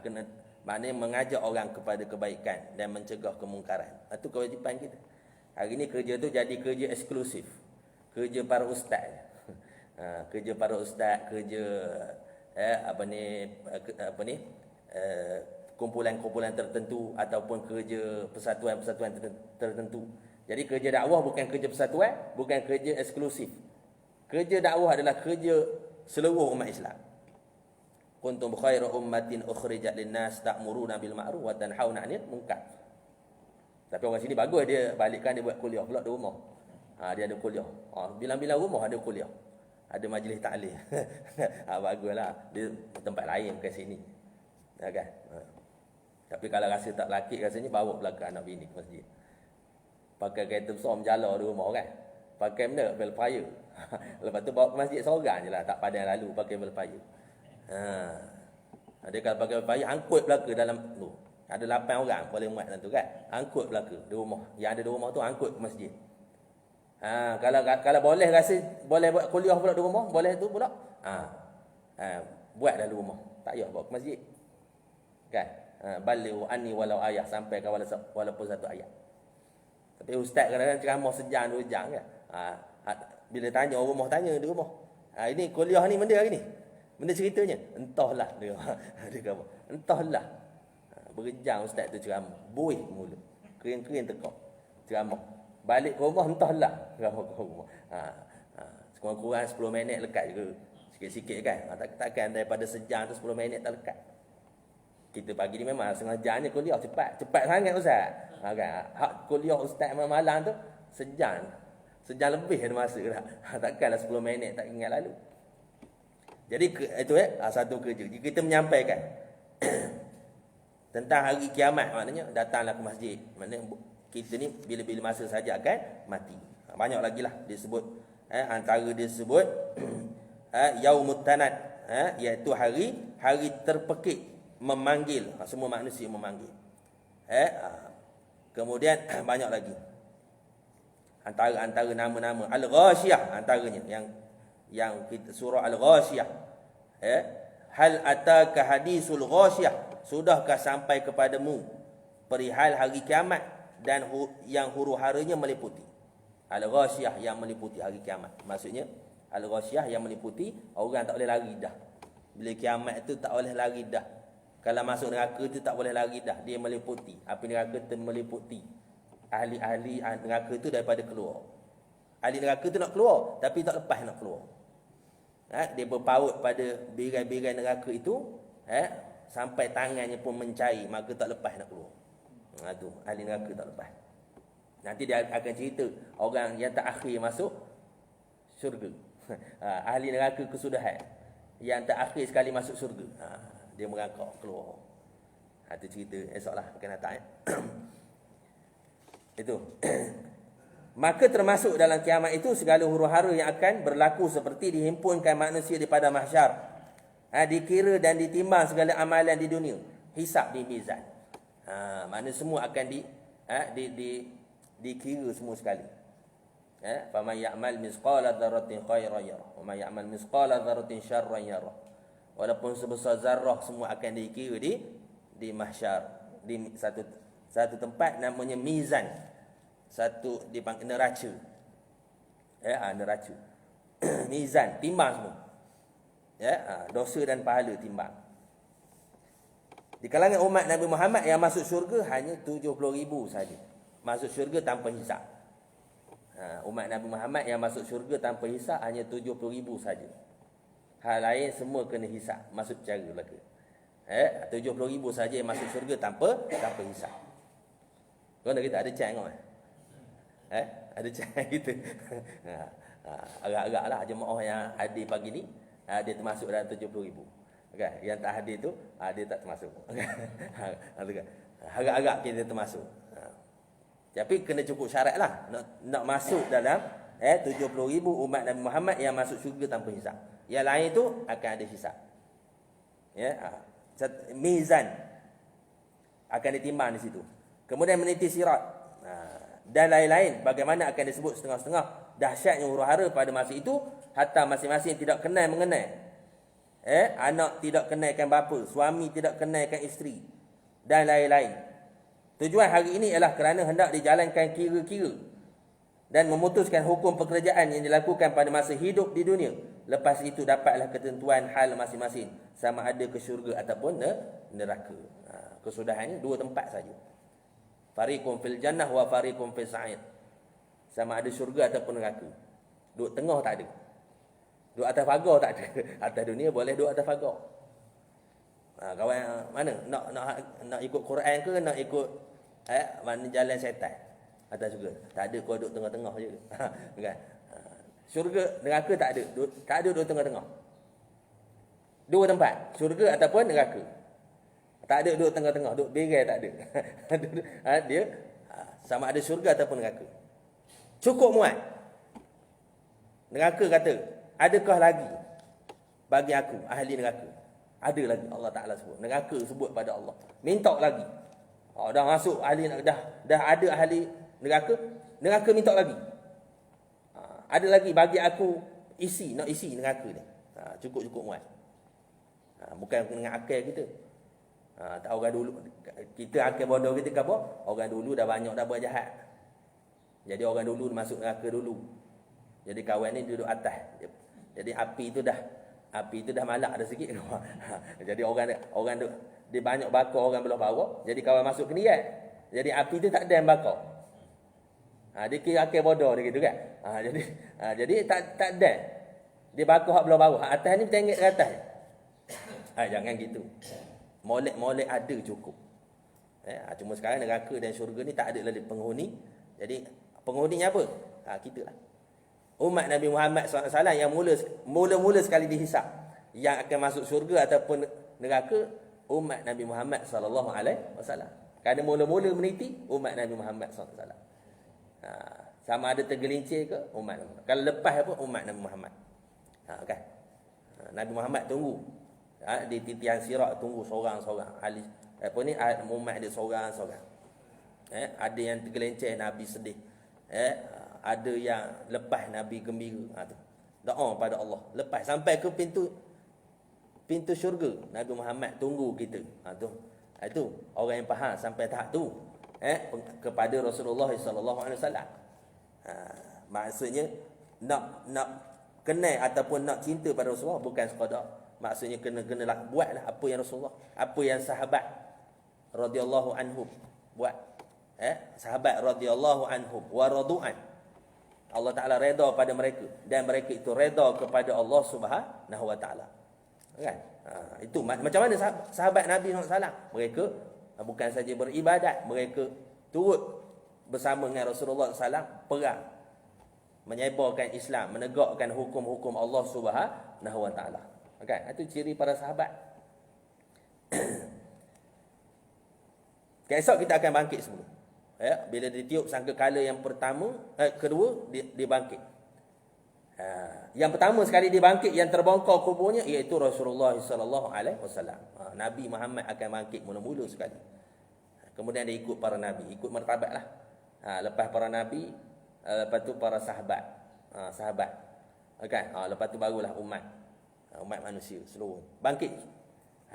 Kena maknanya mengajak orang kepada kebaikan dan mencegah kemungkaran. Itu kewajipan kita. Hari ni kerja tu jadi kerja eksklusif. Kerja para ustaz. Kerja para ustaz, kerja kumpulan-kumpulan tertentu ataupun kerja persatuan-persatuan tertentu. Jadi kerja dakwah bukan kerja persatuan, bukan kerja eksklusif. Kerja dakwah adalah kerja seluruh umat Islam. Kuntum khairu ummatin ukhrijat lin-nas ta'muruna bil ma'ruf wa tanhauna 'anil munkar. Tapi orang sini bagus, dia balikkan dia buat kuliah pula di rumah. Dia ada kuliah. Bilang-bilang rumah ada kuliah. Ada majlis taklim. Baguslah. Dia tempat lain bukan sini. Kan? Tapi kalau rasa tak laki rasanya bawa belakang anak bini ke masjid. Pakai kereta besar menjala di rumah kan. Pakai benda bel fire. Lepas tu bawa ke masjid seorang je lah, tak padang lalu pakai bel fire. Dia kalau pakai bel fire angkut belaka dalam tu. Ada 8 orang boleh muat dalam tu kan. Angkut belaka di rumah. Yang ada di rumah tu angkut ke masjid. Kalau boleh rasa boleh buat kuliah pula di rumah, boleh tu pula. Buat dalam rumah. Tak payah bawa ke masjid. Kan? Balighu anni walau ayat, sampai ke walaupun satu ayat. Tapi ustaz kadang-kadang ceramah sejam 2 jam kan. Bila tanya orang rumah, tanya di rumah. Ini kuliah ni benda hari ni. Benda ceritanya. Entahlah dia. Dia kata, entahlah. Berjam ustaz tu ceramah. Buih mulut. Kering-kering tekak. Ceramah. Balik ke rumah entahlah. Ceramah ke rumah. Kurang-kurang 10 minit lekat juga. Sikit-sikit kan. Takkan daripada sejam tu 10 minit tak lekat. Kita pagi ni memang setengah jamnya kuliah cepat. Cepat sangat ustaz. Hak kuliah ustaz malam tu sejam. Sejam lebih ada masa dah. Takkanlah 10 minit tak ingat lalu. Jadi itu satu kerja. Kita menyampaikan tentang hari kiamat, maknanya datanglah ke masjid. Maknanya kita ni bila-bila masa saja akan mati. Banyak lagi lah disebut. Antara disebut Yaumut Tanad, iaitu hari terpekik, memanggil, semua manusia memanggil. Kemudian banyak lagi. Antara nama-nama Al-Ghashiyah, antaranya yang kita surah Al-Ghashiyah. Hal ataka hadisul Ghashiyah, sudahkah sampai kepadamu perihal hari kiamat dan yang huru-haranya meliputi. Al-Ghashiyah yang meliputi hari kiamat. Maksudnya Al-Ghashiyah yang meliputi orang tak boleh lari dah. Bila kiamat tu tak boleh lari dah. Kalau masuk neraka tu tak boleh lari dah, dia meliputi. Api neraka tu meliputi ahli-ahli neraka tu daripada keluar. Ahli neraka tu nak keluar, tapi tak lepas nak keluar. Dia berpaut pada birai-birai neraka itu, sampai tangannya pun mencair, maka tak lepas nak keluar. Tu ahli neraka tak lepas. Nanti dia akan cerita orang yang terakhir masuk syurga. Ahli neraka kesudahan yang terakhir sekali masuk syurga. Dia merangkak keluar. Itu cerita esoklah akan datang. Itu. Maka termasuk dalam kiamat itu segala huru-hara yang akan berlaku seperti dihimpunkan manusia di padang mahsyar. Dikira dan ditimbang segala amalan di dunia. Hisab di mizan. Mana semua akan dikira semua sekali. Faman ya'mal misqala dzarratin khairan yarah, wa man ya'mal misqala dzarratin syarran yarah. Walaupun sebesar zarah semua akan dikira di mahsyar, di satu tempat namanya mizan. Satu dipanggil neraca. Neraca. Mizan, timbang semua. Dosa dan pahala timbang. Di kalangan umat Nabi Muhammad yang masuk syurga hanya 70,000 saja. Masuk syurga tanpa hisab. Umat Nabi Muhammad yang masuk syurga tanpa hisab hanya 70,000 saja. Hal lain semua kena hisab, masuk cara belaka. 70,000 saja yang masuk syurga tanpa hisab. Kau nak kita ada chance kau? Ada chance kita. Agak-agak lah jemaah yang hadir pagi ni, dia termasuk dalam 70,000. Okay. Yang tak hadir tu, dia tak termasuk. Agak-agak kita termasuk. Tapi kena cukup syarat lah. Nak masuk dalam 70,000 umat Nabi Muhammad yang masuk syurga tanpa hisab. Yang lain tu akan ada hisab. Mizan akan ditimbang di situ. Kemudian meniti sirat. Dan lain-lain. Bagaimana akan disebut setengah-setengah dahsyatnya huru-hara pada masa itu. Hatta masing-masing tidak kenal mengenal. Anak tidak kenalkan bapa. Suami tidak kenalkan isteri. Dan lain-lain. Tujuan hari ini ialah kerana hendak dijalankan kira-kira dan memutuskan hukum pekerjaan yang dilakukan pada masa hidup di dunia. Lepas itu dapatlah ketentuan hal masing-masing, sama ada ke syurga ataupun neraka. Kesudahan ini dua tempat saja. Fariqun fil jannah wa fariqun fis sa'ir. Sama ada syurga ataupun neraka. Duduk tengah tak ada. Duduk atas pagar tak ada. Atas dunia boleh duduk atas pagar. Kawan mana? Nak ikut Quran ke nak ikut mana jalan syaitan? Atas syurga. Tak ada, kau duduk tengah-tengah je. Kan? Syurga, neraka tak ada. Tak ada duduk tengah-tengah. Dua tempat, syurga ataupun neraka. Tak ada duduk tengah-tengah, duduk berai tak ada. Dia sama ada syurga ataupun neraka. Cukup muat. Neraka kata, adakah lagi bagi aku ahli neraka? Ada lagi, Allah Ta'ala sebut. Neraka sebut pada Allah. Minta lagi. Dah masuk ahli, dah ada ahli neraka. Neraka minta lagi. Ada lagi bagi aku nak isi neraka ni. Cukup-cukup muat. Bukan dengan akal kita. Tak orang dulu. Kita akal bodoh kita ke apa? Orang dulu dah banyak dah buat jahat. Jadi orang dulu masuk neraka dulu. Jadi kawan ni duduk atas. Jadi api itu dah malak dah sikit. Jadi orang dia banyak bakar orang belah bawah. Jadi kawan masuk ke niat. Jadi api tu tak ada yang bakar. Dia kira akal bodoh dia gitu kan. Jadi tak ada. Dia bakar hak belah bawah. Hak atas ni tengok ke atas. Jangan gitu. Molek ada cukup. Cuma sekarang neraka dan syurga ni tak ada lagi penghuni. Jadi penghuninya apa? Kita lah. Umat Nabi Muhammad SAW yang mula-mula sekali dihisap, yang akan masuk syurga ataupun neraka, umat Nabi Muhammad SAW. Kerana mula-mula meniti umat Nabi Muhammad SAW. Sama ada tergelincir ke umat Nabi Muhammad. Kalau lepas apa, umat Nabi Muhammad. Kan? Nabi Muhammad tunggu. Di titian sirat tunggu seorang-seorang. Umat dia seorang-seorang. Ada yang tergelincir, Nabi sedih. Ada yang lepas, Nabi gembira. Doa pada Allah. Lepas sampai ke pintu syurga, Nabi Muhammad tunggu kita. Itu orang yang faham sampai tahap tu. Kepada Rasulullah SAW. Maksudnya nak kenal ataupun nak cinta pada Rasulullah bukan sekadar Maksudnya kena buatlah apa yang Rasulullah, apa yang sahabat radhiyallahu anhum buat. Sahabat radhiyallahu anhum wa radu'an. Allah Taala redha pada mereka dan mereka itu redha kepada Allah Subhanahu wa taala. Kan? Itu macam mana sahabat Nabi SAW? Mereka bukan saja beribadat, mereka turut bersama dengan Rasulullah SAW perang, menyebarkan Islam, menegakkan hukum-hukum Allah Subhanahu wa taala. Kan? Itu ciri para sahabat. Esok kita akan bangkit semula. Bila ditiup sangkakala yang kedua dia bangkit. Yang pertama sekali dia bangkit, yang terbongkar kuburnya iaitu Rasulullah sallallahu alaihi wasallam. Nabi Muhammad akan bangkit mula-mula sekali. Kemudian dia ikut para nabi, ikut martabatlah. Lepas para nabi, lepas tu para sahabat. Sahabat. Kan? Lepas tu barulah umat manusia seluruh bangkit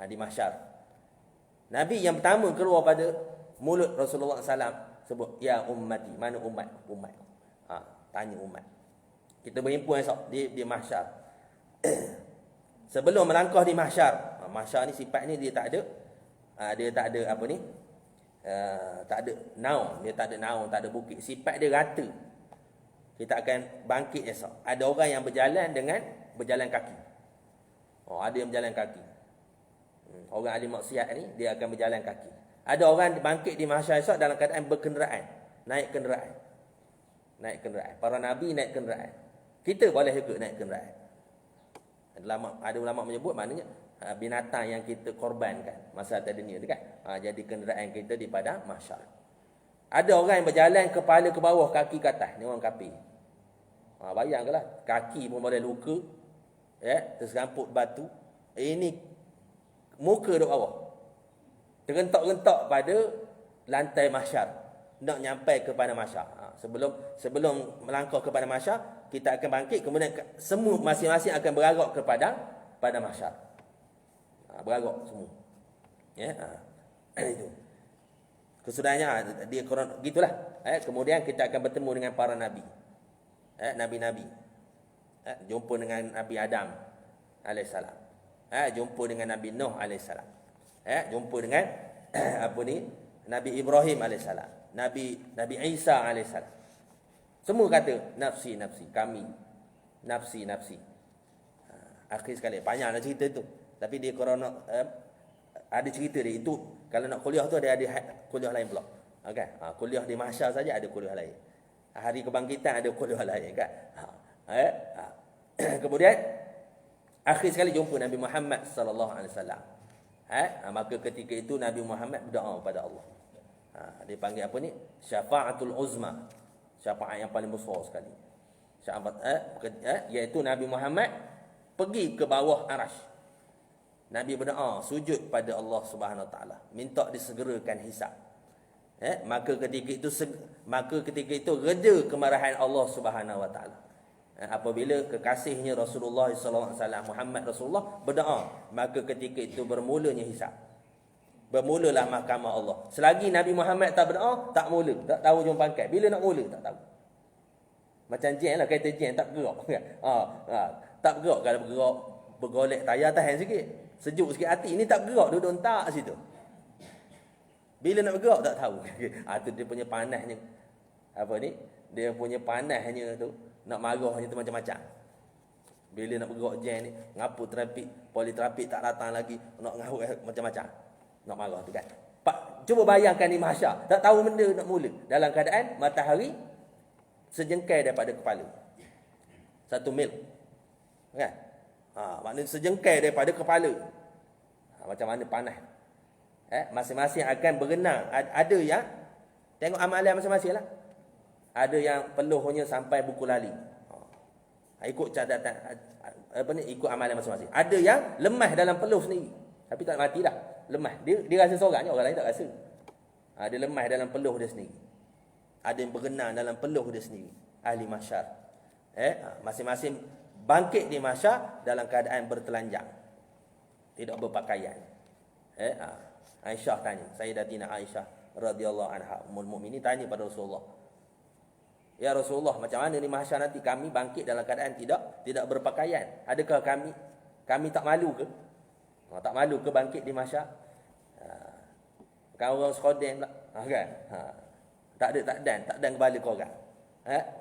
di mahsyar. Nabi yang pertama keluar pada mulut Rasulullah SAW sebut, ya ummati. Mana umat? Tanya umat. Kita berhimpun esok di mahsyar. Sebelum melangkah di mahsyar, mahsyar ni sifat ni dia tak ada apa ni? Tak ada naung, dia tak ada naung, tak ada bukit. Sifat dia rata. Kita akan bangkit esok. Ada orang yang berjalan kaki. Ada yang berjalan kaki. Orang ahli maksiat ni dia akan berjalan kaki. Ada orang bangkit di mahsyar esok dalam keadaan berkenderaan, naik kenderaan. Para nabi naik kenderaan. Kita boleh juga naik kenderaan. Ada ulama menyebut maknanya binatang yang kita korbankan masa atas dunia tu kan. Jadi kenderaan kita di padang mahsyar. Ada orang yang berjalan kepala ke bawah, kaki ke atas. Ni orang kafir. Bayangkanlah, kaki pun boleh luka, terseramput batu. Ini muka duduk bawah. Tergentak-gentak pada lantai mahsyar. Nak nyampai kepada mahsyar. Sebelum melangkah kepada mahsyar, kita akan bangkit, kemudian semua masing-masing akan beragak pada mahsyar. Beragak semua. Itu. Kesudahannya dia gitulah. Kemudian kita akan bertemu dengan para nabi. Nabi-nabi. Jumpa dengan Nabi Adam alaihissalam. Jumpa dengan Nabi Nuh alaihissalam. Jumpa dengan Nabi Ibrahim alaihissalam. Nabi Isa alaihissalam. Semua kata nafsi kami. Nafsi. Akhir sekali banyaklah cerita tu. Tapi dia korang ada cerita dia itu. Kalau nak kuliah tu ada kuliah lain pula. Okay? Kuliah di mahsyar saja ada kuliah lain. Hari kebangkitan ada kuliah lain kan. Kemudian akhir sekali jumpa Nabi Muhammad sallallahu alaihi wasallam. Maka ketika itu Nabi Muhammad berdoa kepada Allah. Dia panggil apa ni? Syafa'atul uzma. Syafaat yang paling besar sekali. Iaitu Nabi Muhammad pergi ke bawah arasy. Nabi berdoa, sujud pada Allah Subhanahu Wa Taala, minta disegerakan hisab. Maka ketika itu reda kemarahan Allah Subhanahu Wa Taala. Apabila kekasihnya Rasulullah sallallahu alaihi wasallam Muhammad Rasulullah berdoa, maka ketika itu bermulanya hisab. Bermulalah mahkamah Allah. Selagi Nabi Muhammad tak berdoa, tak mula, tak tahu hujung pangkat. Bila nak mula tak tahu. Macam jen lah, kereta jen tak bergerak. Tak bergerak. Kalau bergerak, bergolek tayar tahan sikit. Sejuk sikit hati. Ini tak bergerak, duduk entak situ. Bila nak bergerak tak tahu. Itu dia punya panasnya. Dia punya panasnya tu. Nak marahnya tu macam-macam. Bila nak bergerak jen ni, ngapu trafik, poli trafik tak datang lagi, nak ngahut macam-macam. Nak marah tu kan. Cuba bayangkan di mahsyar, tak tahu benda nak mula. Dalam keadaan matahari sejengkai daripada kepala. 1 mil. Kan? Maknanya sejengkai daripada kepala. Macam mana panas. Masing-masing akan berenang. Ada yang tengok amalan masing-masing lah. Ada yang peluhnya sampai buku lali. Ikut catatan ikut amalan masing-masing. Ada yang lemah dalam peluh sendiri. Tapi tak mati dah. Lemah. Dia rasa seorangnya, orang lain tak rasa. Dia lemah dalam peluh dia sendiri. Ada yang berenang dalam peluh dia sendiri. Ahli mahsyar. Masing-masing bangkit di mahsyar dalam keadaan bertelanjang. Tidak berpakaian. Aisyah tanya. Sayyidatina Aisyah radhiyallahu anha, ummul mukminin, tanya pada Rasulullah. Ya Rasulullah, macam mana di mahsyar nanti kami bangkit dalam keadaan tidak berpakaian? Adakah kami tak malu ke? Tak malu ke bangkit di mahsyar? Kan orang sekodeng pula. Kan? Tak ada kepala korang.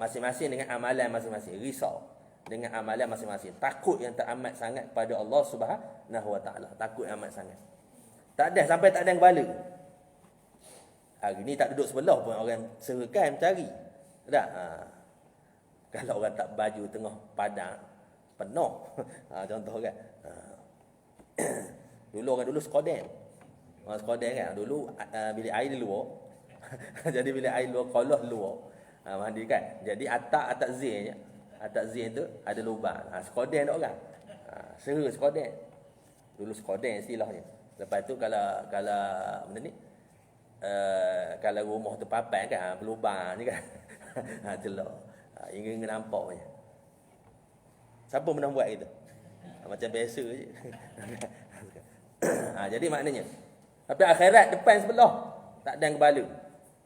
Masing-masing dengan amalan masing-masing. Risau dengan amalan masing-masing. Takut yang teramat sangat pada Allah Subhanahu Wa Taala. Takut yang amat sangat. Tak ada sampai tak ada kepala. Hari ni tak duduk sebelah pun orang serkan mencari. Tak? Kalau orang tak baju tengah padang penuh. Contoh kan. Dulu sekodeng. Orang sekodeng kan. Dulu bilik air di luar. Jadi bilik air luar, kolah luar. Mandi kan. Jadi atak zin je. Atak zin tu ada lubang. Sekodeng tak orang. Seru sekodeng. Dulu sekodeng istilahnya. Lepas tu kalau benda ni, kalau rumah tu papan kan, berlubang ni kan. Celok. Ingin nampak je. Siapa pernah buat gitu? Macam biasa je. Jadi maknanya, tapi akhirat depan sebelah. Tak ada kepala.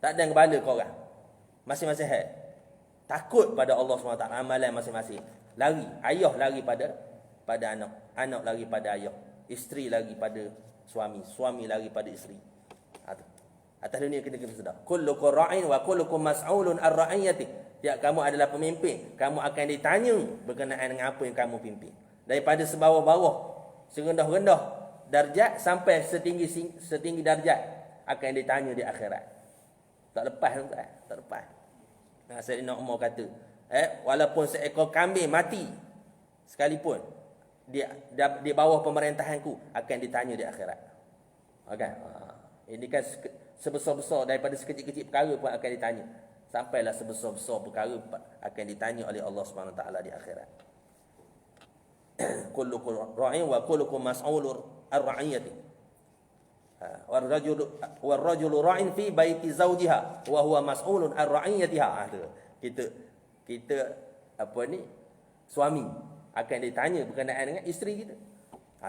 Tak ada kepala korang. Masing-masing takut pada Allah SWT. Amalan masing-masing. Lari. Ayah lari pada anak. Anak lari pada ayah. Isteri lari pada suami. Suami lari pada isteri. Atas dunia kita sedar. Kullukum ra'in wa kullukum mas'ulun ar-ra'iyati. Tiap kamu adalah pemimpin. Kamu akan ditanya berkenaan dengan apa yang kamu pimpin. Daripada sebawah-bawah, serendah-rendah darjat sampai setinggi darjat akan ditanya di akhirat. Tak lepas tuan, tak lepas. Sayyidina Umar kata, walaupun seekor kambing mati sekalipun di bawah pemerintahanku akan ditanya di akhirat. Okey. Ini kan sebesar-besar daripada sekecil-kecil perkara pun akan ditanya. Sampailah sebesar-besar perkara akan ditanya oleh Allah Subhanahu taala di akhirat. Kullukum ra'in wa kullukum mas'ulun ar-ra'iyati. Warrajulu ra'in fi baiti zawjiha wa huwa mas'ulun ar-ra'iyatiha. Kita apa ni, suami akan ditanya berkenaan dengan isteri kita.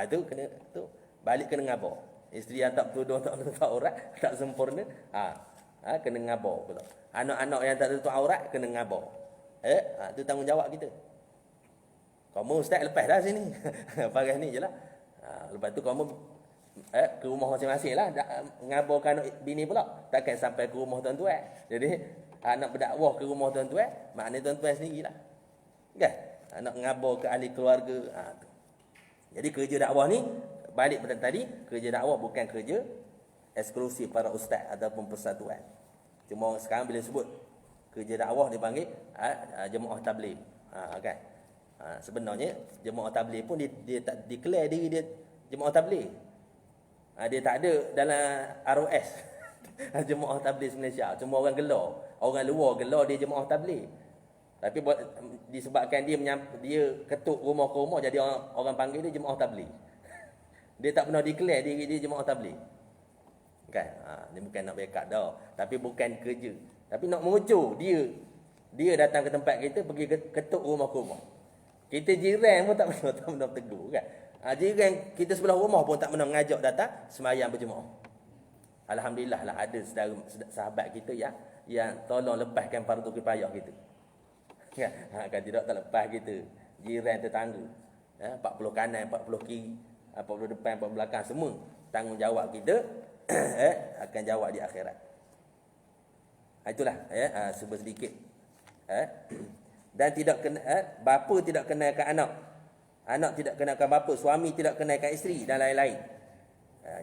Itu kena tu balik kena ngabar. Isteri yang tak bertudung, tak menutup aurat, tak sempurna, kena ngabar pula. Anak-anak yang tak tutup aurat kena ngabar. Itu tanggungjawab kita. Kamu ustaz lepas dah sini. Paras ni jelah. Lepas tu kamu ke rumah masing-masing lah. Ngabarkan anak bini pula. Takkan sampai ke rumah tuan-tuan. Jadi anak berdakwah ke rumah tuan-tuan, maknanya tuan-tuan sendirilah. Kan? Anak ngabar ke ahli keluarga. Jadi kerja dakwah ni, balik pada tadi, kerja dakwah bukan kerja eksklusif para ustaz ataupun persatuan. Cuma sekarang bila sebut kerja dakwah dipanggil jemaah tabligh. Kan? Sebenarnya jemaah tabligh pun dia tak declare diri dia jemaah tabligh. Dia tak ada dalam ROS. Jemaah tabligh Malaysia. Cuma orang gelar. Orang luar gelar dia jemaah tabligh. Tapi disebabkan dia ketuk rumah ke rumah, jadi orang panggil dia jemaah tabligh. Dia tak pernah declare diri dia jemaah tabligh. Kan? Dia bukan nak backup dah. Tapi bukan kerja. Tapi nak mengucur. Dia datang ke tempat kita, pergi ketuk rumah ke rumah. Kita jiran pun tak pernah tegur kan. Jiran kita sebelah rumah pun tak pernah mengajak datang sembahyang berjemaah. Alhamdulillah lah ada sahabat kita yang tolong lepaskan fardu kifayah kita. Kan? Kan tidak tak lepas kita. Jiran tetangga. 40 kanan, 40 kiri, 40 depan, 40 belakang, semua tanggungjawab kita akan jawab di akhirat. Itulah sebut sedikit. Dan tidak kena bapa tidak kenalkan anak. Anak tidak kenalkan bapa, suami tidak kenalkan isteri dan lain-lain.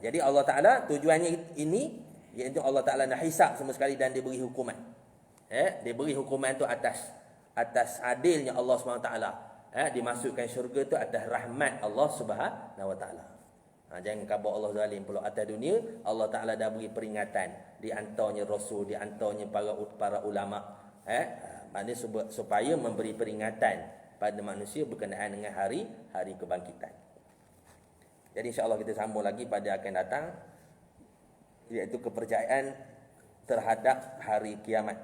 Jadi Allah Taala tujuannya ini iaitu Allah Taala nak hisap semua sekali dan dia beri hukuman. Dia beri hukuman tu atas adilnya Allah Subhanahu taala. Dimasukkan syurga tu atas rahmat Allah Subhanahu wa taala. Jangan khabar Allah zalim pula. Atas dunia Allah Taala dah beri peringatan, di antaranya rasul, di antaranya para ulama. Maknanya supaya memberi peringatan pada manusia berkenaan dengan hari kebangkitan. Jadi insya-Allah kita sambung lagi pada akan datang, iaitu kepercayaan terhadap hari kiamat.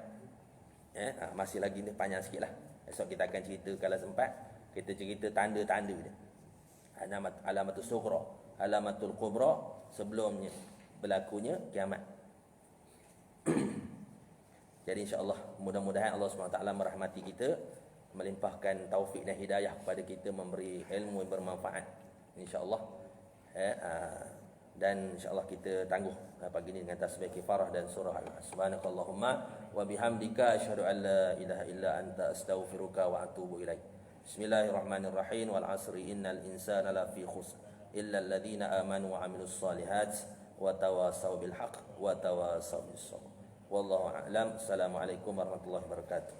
Masih lagi ni panjang sikitlah. Esok kita akan cerita kalau sempat. Kita cerita tanda-tanda dia. Alamatul sughra, alamatul kubra, sebelumnya berlakunya kiamat. Jadi insya-Allah mudah-mudahan Allah SWT merahmati kita, melimpahkan taufik dan hidayah kepada kita, memberi ilmu yang bermanfaat insya-Allah. Dan insya-Allah kita tangguh pagi ini dengan tasbih kifarah dan surah Al-As. Subhanakallahumma wa bihamdika asyhadu an la ilaha illa anta astaghfiruka wa atubu ilaik. Bismillahirrahmanirrahim. Wal 'asri innal insana lafi khusr illa alladhina amanu wa 'amilus solihat wa tawasaw bil haqq wa tawasaw bis sabr. Wallahu a'lam. Assalamualaikum warahmatullahi wabarakatuh.